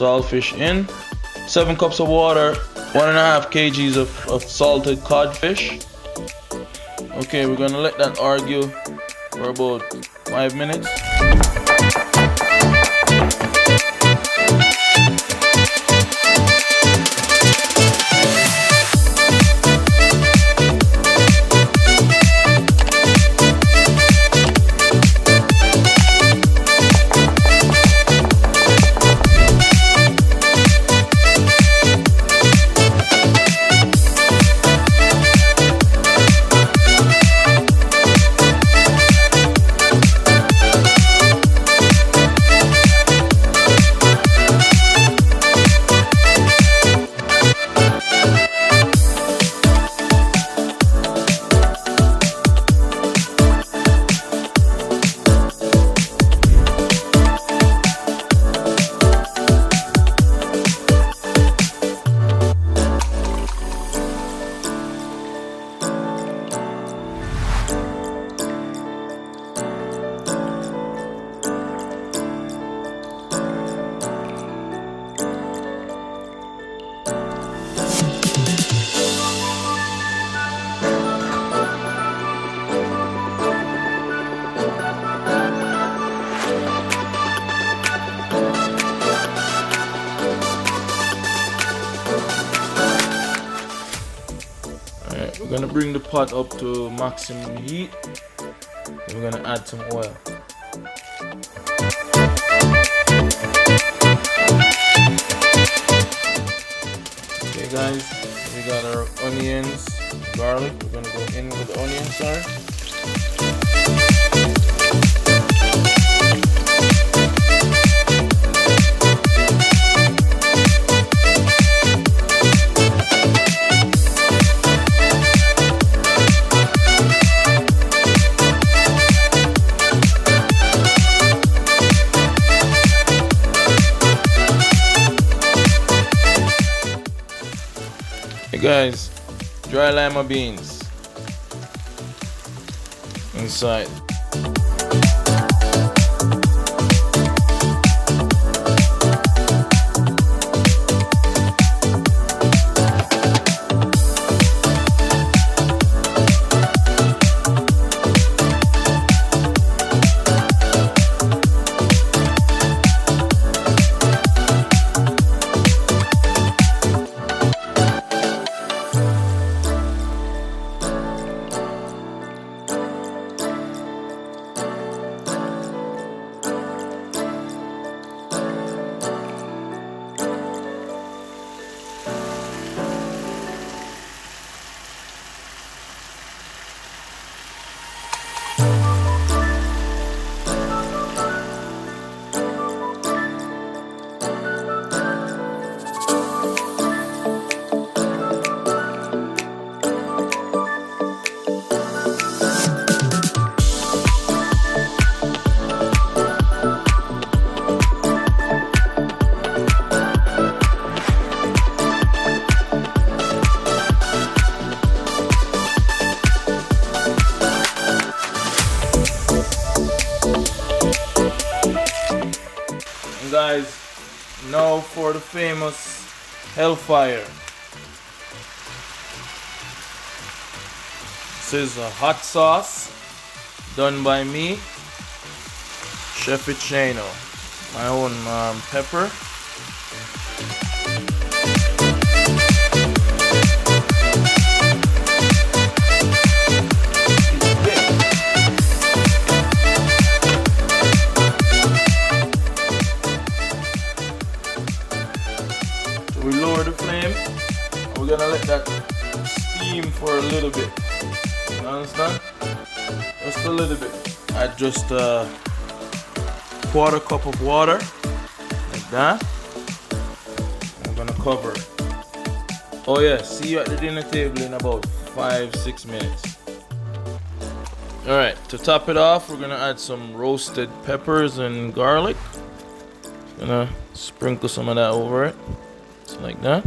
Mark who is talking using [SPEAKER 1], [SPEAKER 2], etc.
[SPEAKER 1] saltfish in. 7 cups of water, 1.5 kgs of salted codfish. Okay, we're gonna let that argue for about 5 minutes. We're gonna bring the pot up to maximum heat. Then we're gonna add some oil. Okay guys, we got our onions, garlic. We're gonna go in with the onions, sorry. Hey guys, dry lima beans inside. Guys, now for the famous Hellfire. This is a hot sauce done by me, Chef ShaneO. My own pepper. We lower the flame and we're gonna let that steam for a little bit. You understand? Just a little bit. Add just a 1/4 cup of water, like that. I'm gonna cover it. Oh yeah, see you at the dinner table in about 5-6 minutes. Alright, to top it off, we're gonna add some roasted peppers and garlic. Gonna sprinkle some of that over it. Just like that.